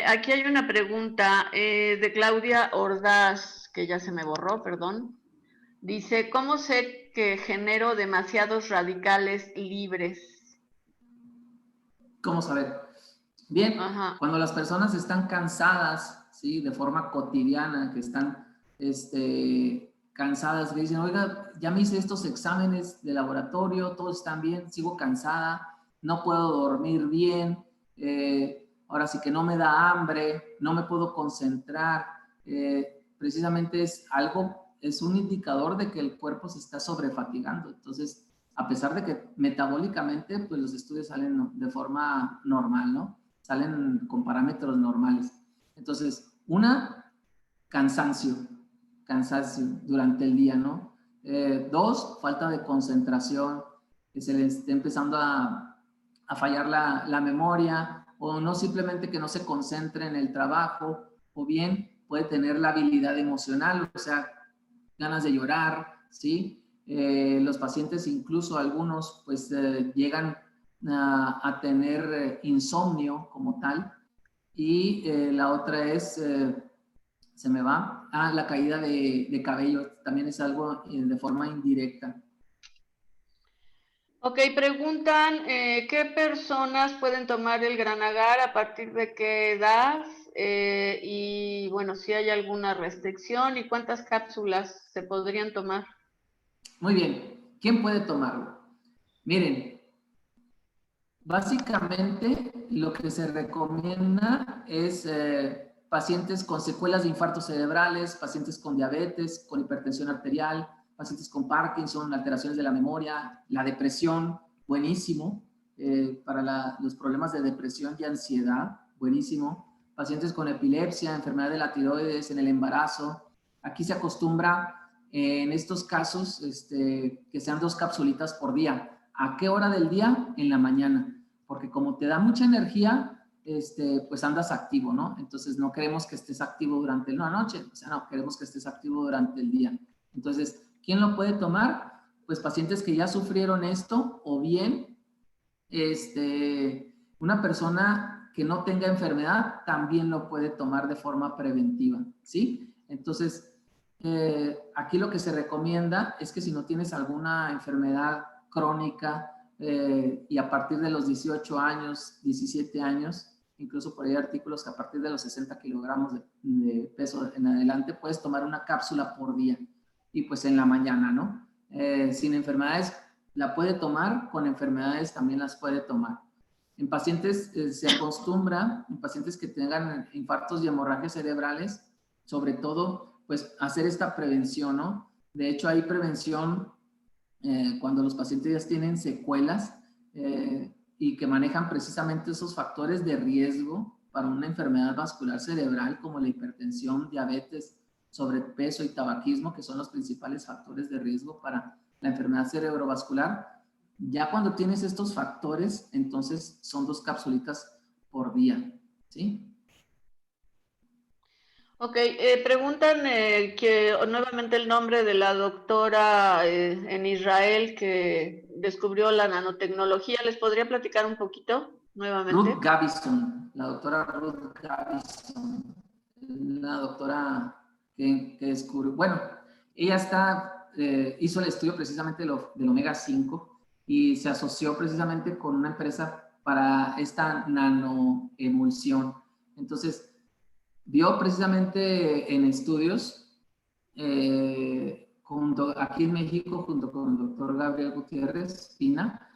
Aquí hay una pregunta de Claudia Ordaz, que ya se me borró, perdón. Dice, ¿cómo sé que genero demasiados radicales libres? ¿Cómo saber? Bien, Ajá. cuando las personas están cansadas, ¿sí? De forma cotidiana, que están cansadas, que dicen, oiga, ya me hice estos exámenes de laboratorio, todos están bien, sigo cansada, no puedo dormir bien, ahora sí que no me da hambre, no me puedo concentrar, precisamente es un indicador de que el cuerpo se está sobrefatigando. Entonces, a pesar de que metabólicamente, pues los estudios salen de forma normal, ¿no? Salen con parámetros normales. Entonces, cansancio durante el día, ¿no? 2, falta de concentración, que se les esté empezando a fallar la memoria, o no simplemente que no se concentre en el trabajo, o bien puede tener la habilidad emocional, o sea, ganas de llorar, ¿sí? Los pacientes, incluso algunos, pues llegan a tener insomnio como tal. Y la otra es, se me va, la caída de cabello, también es algo de forma indirecta. Ok, preguntan, ¿qué personas pueden tomar el Gran Agar, a partir de qué edad? Y bueno, si hay alguna restricción y cuántas cápsulas se podrían tomar. Muy bien, ¿quién puede tomarlo? Miren, básicamente lo que se recomienda es pacientes con secuelas de infartos cerebrales, pacientes con diabetes, con hipertensión arterial, pacientes con Parkinson, alteraciones de la memoria, la depresión, buenísimo, para los problemas de depresión y ansiedad, buenísimo, pacientes con epilepsia, enfermedad de la tiroides, en el embarazo. Aquí se acostumbra en estos casos que sean 2 capsulitas por día. ¿A qué hora del día? En la mañana, porque como te da mucha energía, pues andas activo, ¿no? Entonces no queremos que estés activo durante la noche, o sea, no, queremos que estés activo durante el día. Entonces, ¿quién lo puede tomar? Pues pacientes que ya sufrieron esto, o bien una persona que no tenga enfermedad también lo puede tomar de forma preventiva, ¿sí? Entonces, aquí lo que se recomienda es que si no tienes alguna enfermedad crónica y a partir de los 18 años, 17 años, incluso por ahí hay artículos que a partir de los 60 kilogramos de peso en adelante puedes tomar una cápsula por día y pues en la mañana, ¿no? Sin enfermedades la puede tomar, con enfermedades también las puede tomar. En pacientes se acostumbra, en pacientes que tengan infartos y hemorragias cerebrales, sobre todo, pues hacer esta prevención, ¿no? De hecho, hay prevención cuando los pacientes ya tienen secuelas y que manejan precisamente esos factores de riesgo para una enfermedad vascular cerebral como la hipertensión, diabetes, sobrepeso y tabaquismo, que son los principales factores de riesgo para la enfermedad cerebrovascular. Ya cuando tienes estos factores, entonces son 2 capsulitas por día, ¿sí? Ok, preguntan que nuevamente el nombre de la doctora en Israel que descubrió la nanotecnología. ¿Les podría platicar un poquito nuevamente? Ruth Gavison, la doctora Ruth Gavison, una doctora que descubrió, bueno, ella hizo el estudio precisamente del omega 5 y se asoció precisamente con una empresa para esta nanoemulsión. Entonces, vio precisamente en estudios aquí en México, junto con el doctor Gabriel Gutiérrez Pina,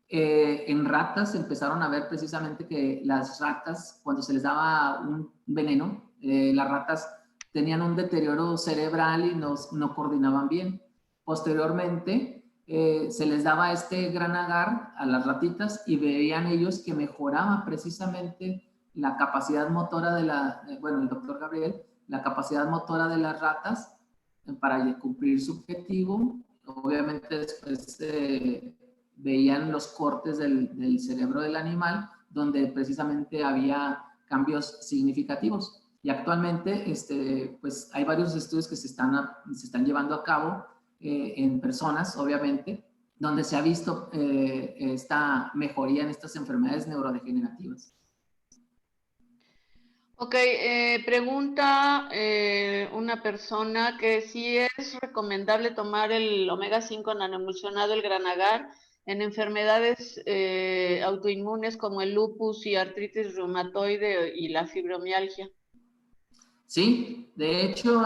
en ratas empezaron a ver precisamente que las ratas, cuando se les daba un veneno, las ratas tenían un deterioro cerebral y no coordinaban bien. Posteriormente, se les daba este gran agar a las ratitas y veían ellos que mejoraba precisamente la capacidad motora bueno, el doctor Gabriel, la capacidad motora de las ratas para cumplir su objetivo. Obviamente después veían los cortes del cerebro del animal, donde precisamente había cambios significativos. Y actualmente, pues hay varios estudios que se están llevando a cabo en personas, obviamente, donde se ha visto esta mejoría en estas enfermedades neurodegenerativas. Ok, pregunta una persona que si es recomendable tomar el omega 5 nanoemulsionado, el Gran Agar, en enfermedades autoinmunes como el lupus y artritis reumatoide y la fibromialgia. Sí, de hecho,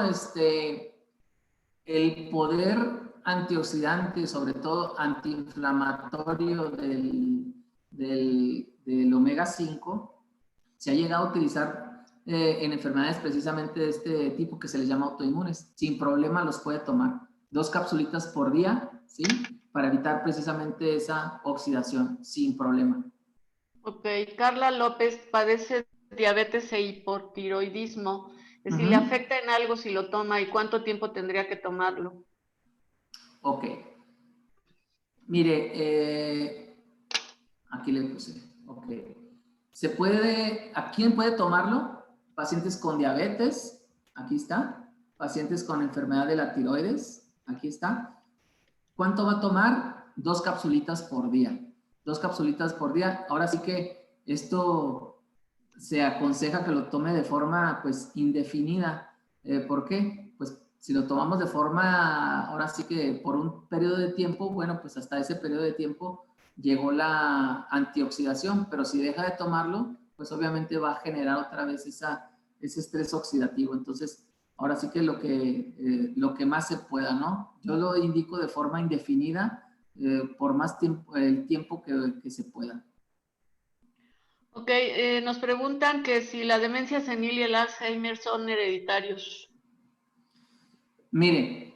el poder antioxidante, sobre todo antiinflamatorio del omega 5, se ha llegado a utilizar en enfermedades precisamente de este tipo que se les llama autoinmunes. Sin problema los puede tomar. 2 capsulitas por día, ¿sí? Para evitar precisamente esa oxidación, sin problema. Ok, Carla López padece diabetes e hipotiroidismo. Si le Ujú. afecta en algo si lo toma y cuánto tiempo tendría que tomarlo. Ok. Mire, aquí le puse. Ok. ¿A quién puede tomarlo? Pacientes con diabetes, aquí está. Pacientes con enfermedad de la tiroides, aquí está. ¿Cuánto va a tomar? 2 capsulitas por día. 2 capsulitas por día. Ahora sí que esto se aconseja que lo tome de forma pues indefinida. ¿Por qué? Pues si lo tomamos de forma, ahora sí que por un periodo de tiempo, bueno, pues hasta ese periodo de tiempo llegó la antioxidación, pero si deja de tomarlo, pues obviamente va a generar otra vez ese estrés oxidativo. Entonces, ahora sí que lo que más se pueda, ¿no? Yo lo indico de forma indefinida por más tiempo, el tiempo que se pueda. Ok, nos preguntan que si la demencia senil y el Alzheimer son hereditarios. Miren,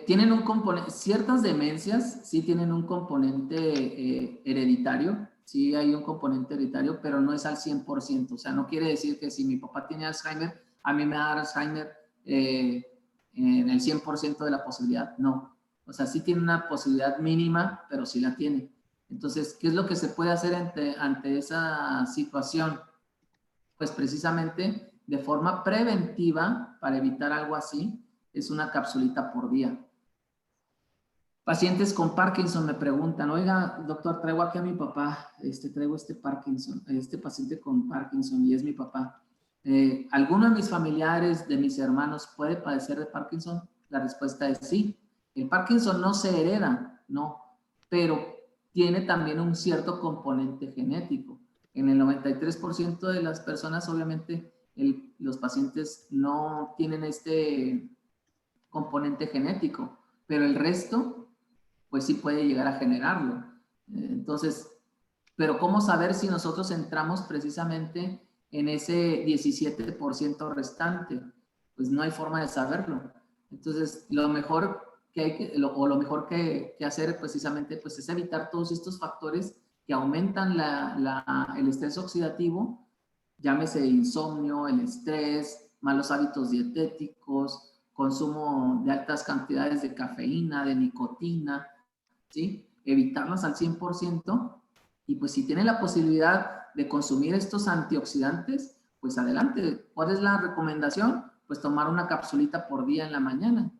tienen un componente, ciertas demencias sí tienen un componente hereditario, sí hay un componente hereditario, pero no es al 100%. O sea, no quiere decir que si mi papá tiene Alzheimer, a mí me da Alzheimer eh, en el 100% de la posibilidad. No. O sea, sí tiene una posibilidad mínima, pero sí la tiene. Entonces, ¿qué es lo que se puede hacer ante esa situación? Pues precisamente de forma preventiva, para evitar algo así, es una capsulita por día. Pacientes con Parkinson me preguntan, oiga, doctor, traigo aquí a mi papá, traigo este paciente con Parkinson y es mi papá. ¿Alguno de mis familiares, de mis hermanos, puede padecer de Parkinson? La respuesta es sí. El Parkinson no se hereda, no, pero tiene también un cierto componente genético. En el 93% de las personas, obviamente, los pacientes no tienen este componente genético, pero el resto pues sí puede llegar a generarlo. Entonces, pero ¿cómo saber si nosotros entramos precisamente en ese 17% restante? Pues no hay forma de saberlo. Entonces, lo mejor lo mejor que hacer precisamente pues es evitar todos estos factores que aumentan el estrés oxidativo, llámese insomnio, el estrés, malos hábitos dietéticos, consumo de altas cantidades de cafeína, de nicotina, ¿sí? Evitarlas al 100%, y pues si tiene la posibilidad de consumir estos antioxidantes, pues adelante. ¿Cuál es la recomendación? Pues tomar una capsulita por día en la mañana.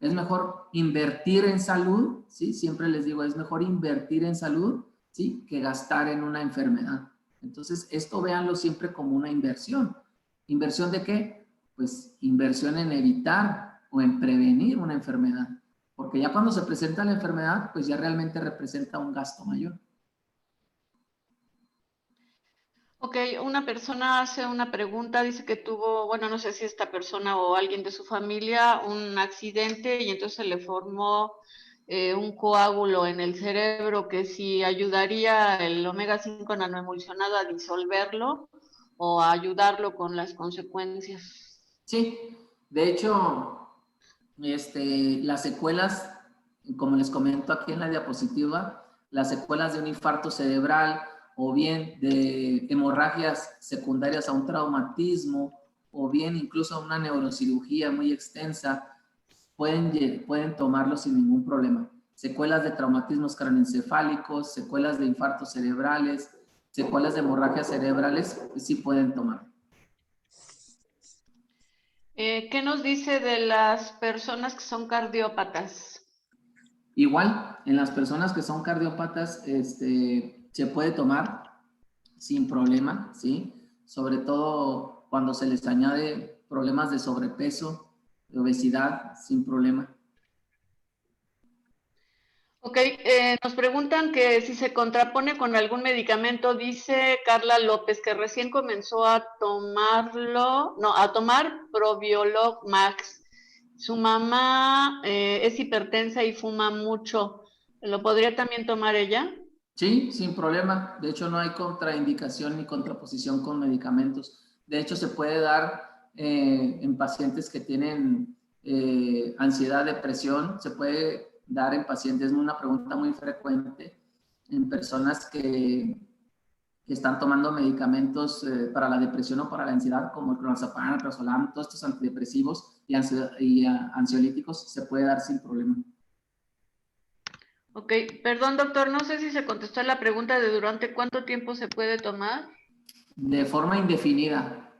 Es mejor invertir en salud, ¿sí? Siempre les digo, es mejor invertir en salud, ¿sí? Que gastar en una enfermedad. Entonces, esto véanlo siempre como una inversión. ¿Inversión de qué? Pues inversión en evitar o en prevenir una enfermedad. Porque ya cuando se presenta la enfermedad, pues ya realmente representa un gasto mayor. Ok, una persona hace una pregunta, dice que tuvo, bueno, no sé si esta persona o alguien de su familia, un accidente y entonces se le formó un coágulo en el cerebro, que si ayudaría el omega 5 nanoemulsionado a disolverlo o a ayudarlo con las consecuencias. Sí, de hecho, las secuelas, como les comento aquí en la diapositiva, las secuelas de un infarto cerebral o bien de hemorragias secundarias a un traumatismo o bien incluso a una neurocirugía muy extensa, pueden tomarlo sin ningún problema. Secuelas de traumatismos craneoencefálicos, secuelas de infartos cerebrales, secuelas de hemorragias cerebrales, sí pueden tomar. ¿Qué nos dice de las personas que son cardiópatas? Igual, en las personas que son cardiópatas, se puede tomar sin problema, ¿sí? Sobre todo cuando se les añade problemas de sobrepeso, de obesidad, sin problema. Ok, nos preguntan que si se contrapone con algún medicamento, dice Carla López que recién comenzó a tomarlo, no, a tomar Probiolog Max. Su mamá es hipertensa y fuma mucho. ¿Lo podría también tomar ella? Sí, sin problema. De hecho, no hay contraindicación ni contraposición con medicamentos. De hecho, se puede dar en pacientes que tienen ansiedad, depresión, se puede dar en pacientes, es una pregunta muy frecuente, en personas que que están tomando medicamentos para la depresión o para la ansiedad, como el clonazepam, el prazolam, todos estos antidepresivos y ansiolíticos, se puede dar sin problema. Ok, perdón doctor, no sé si se contestó la pregunta de durante cuánto tiempo se puede tomar. De forma indefinida,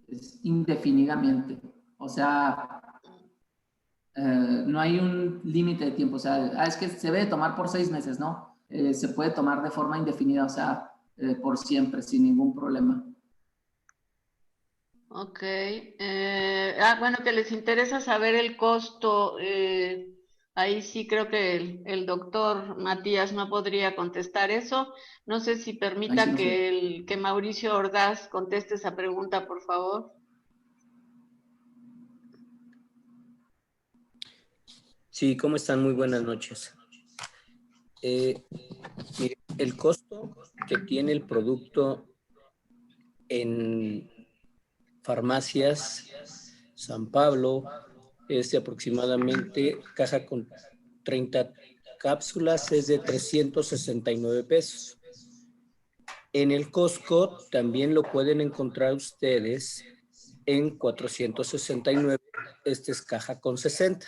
es indefinidamente, o sea, no hay un límite de tiempo, o sea, es que se debe tomar por 6 meses, ¿no? Se puede tomar de forma indefinida, o sea, por siempre, sin ningún problema. Ok, bueno, que les interesa saber el costo, ahí sí creo que el doctor Matías no podría contestar eso. No sé si Ahí sí permita no sé. que Mauricio Ordaz conteste esa pregunta, por favor. Sí, ¿cómo están? Muy buenas noches. Mire, el costo que tiene el producto en farmacias San Pablo es de aproximadamente, caja con 30 cápsulas, es de 369 pesos. En el Costco también lo pueden encontrar ustedes en 469, este es caja con 60.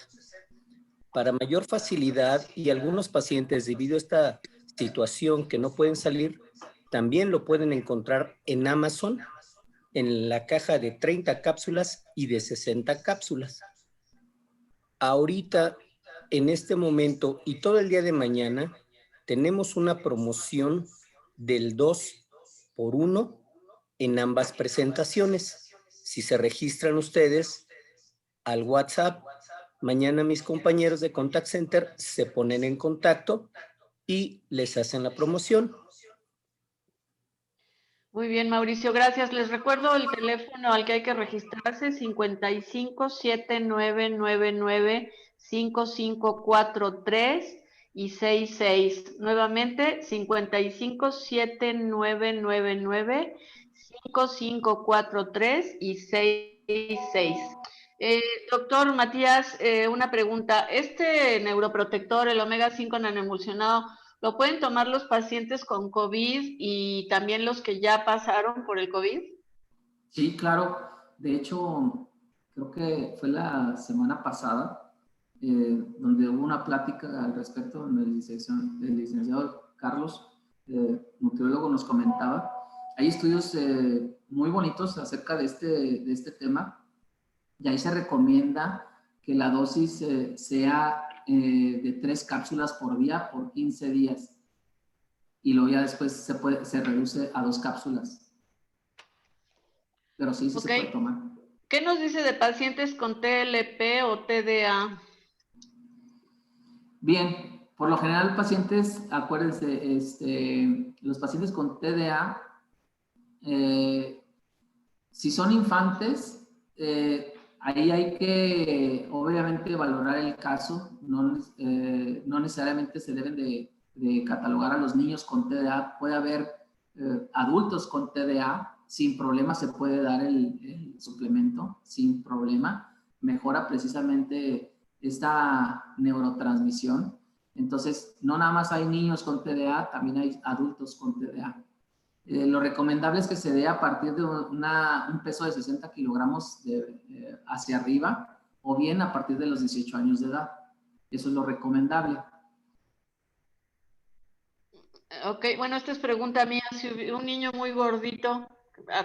Para mayor facilidad, y algunos pacientes debido a esta situación que no pueden salir, también lo pueden encontrar en Amazon en la caja de 30 cápsulas y de 60 cápsulas. Ahorita, en este momento y todo el día de mañana, tenemos una promoción del 2 por 1 en ambas presentaciones. Si se registran ustedes al WhatsApp, mañana mis compañeros de Contact Center se ponen en contacto y les hacen la promoción. Muy bien, Mauricio, gracias. Les recuerdo el teléfono al que hay que registrarse, 5579995543 y 66. Nuevamente, 5579995543 y 66. Doctor Matías, una pregunta. ¿Este neuroprotector, el omega 5 nanoemulsionado, lo pueden tomar los pacientes con COVID y también los que ya pasaron por el COVID? Sí, claro. De hecho, creo que fue la semana pasada donde hubo una plática al respecto, donde el licenciado Carlos, nutriólogo, nos comentaba. Hay estudios muy bonitos acerca de este tema, y ahí se recomienda que la dosis sea de 3 cápsulas por día por 15 días. Y luego ya después se reduce a 2 cápsulas. Pero sí, sí se puede tomar. ¿Qué nos dice de pacientes con TLP o TDA? Bien, por lo general pacientes, acuérdense, los pacientes con TDA, si son infantes, ahí hay que obviamente valorar el caso, no necesariamente se deben de catalogar a los niños con TDA, puede haber adultos con TDA, sin problema se puede dar el suplemento, sin problema, mejora precisamente esta neurotransmisión. Entonces, no nada más hay niños con TDA, también hay adultos con TDA. Lo recomendable es que se dé a partir de un peso de 60 kilogramos hacia arriba, o bien a partir de los 18 años de edad. Eso es lo recomendable. Ok, bueno, esta es pregunta mía. Si un niño muy gordito,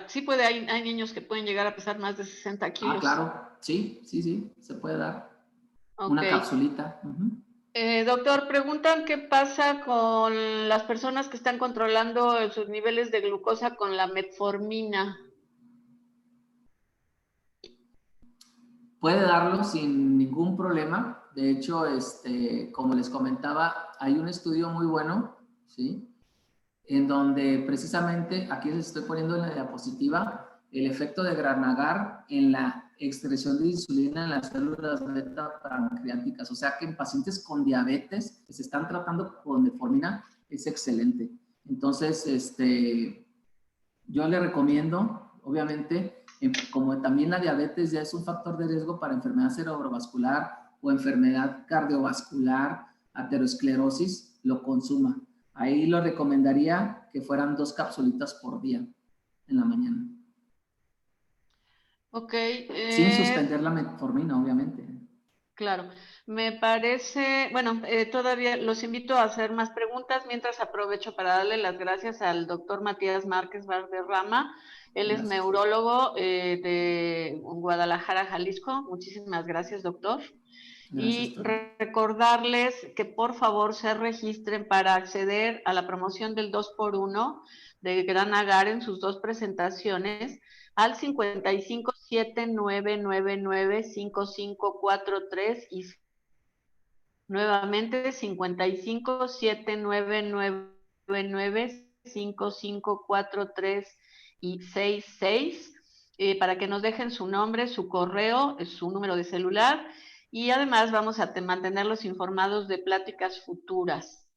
sí puede, hay niños que pueden llegar a pesar más de 60 kilos. Ah, claro, sí, se puede dar. Okay. Una capsulita. Doctor, preguntan qué pasa con las personas que están controlando sus niveles de glucosa con la metformina. Puede darlo sin ningún problema. De hecho, como les comentaba, hay un estudio muy bueno, ¿sí? En donde precisamente, aquí les estoy poniendo en la diapositiva, el efecto de Granagar en la excreción de insulina en las células beta pancreáticas. O sea que en pacientes con diabetes que se están tratando con metformina es excelente. Entonces, yo le recomiendo, obviamente, como también la diabetes ya es un factor de riesgo para enfermedad cerebrovascular o enfermedad cardiovascular, aterosclerosis, lo consuma. Ahí lo recomendaría que fueran 2 capsulitas por día en la mañana. Ok. Sin suspender la metformina, obviamente. Claro, me parece, bueno, todavía los invito a hacer más preguntas, mientras aprovecho para darle las gracias al doctor Matías Márquez Valderrama. Él es neurólogo de Guadalajara, Jalisco. Muchísimas gracias, doctor. Y recordarles que por favor se registren para acceder a la promoción del 2x1 de Gran Agar en sus 2 presentaciones al 5579995543 y nuevamente 5579995543 y 66 para que nos dejen su nombre, su correo, su número de celular. Y además vamos a mantenerlos informados de pláticas futuras.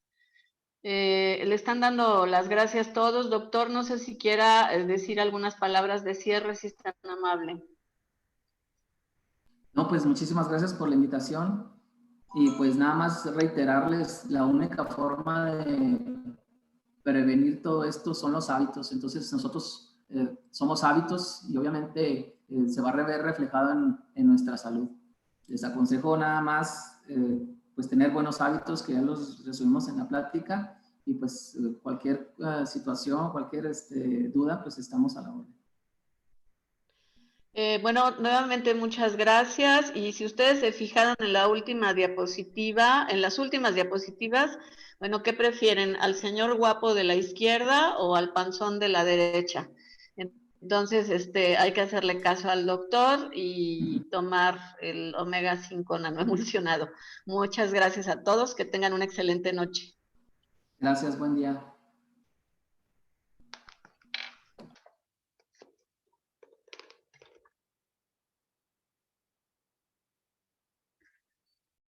Le están dando las gracias todos. Doctor, no sé si quiera decir algunas palabras de cierre, si es tan amable. No, pues muchísimas gracias por la invitación. Y pues nada más reiterarles, la única forma de prevenir todo esto son los hábitos. Entonces nosotros somos hábitos y obviamente se va a ver reflejado en nuestra salud. Les aconsejo nada más pues tener buenos hábitos, que ya los resumimos en la plática, y pues cualquier situación, cualquier duda, pues estamos a la orden. Bueno, nuevamente muchas gracias, y si ustedes se fijaron en la última diapositiva, en las últimas diapositivas, bueno, ¿qué prefieren? ¿Al señor guapo de la izquierda o al panzón de la derecha? Entonces, hay que hacerle caso al doctor y tomar el omega 5 nanoemulsionado. Muchas gracias a todos, que tengan una excelente noche. Gracias, buen día.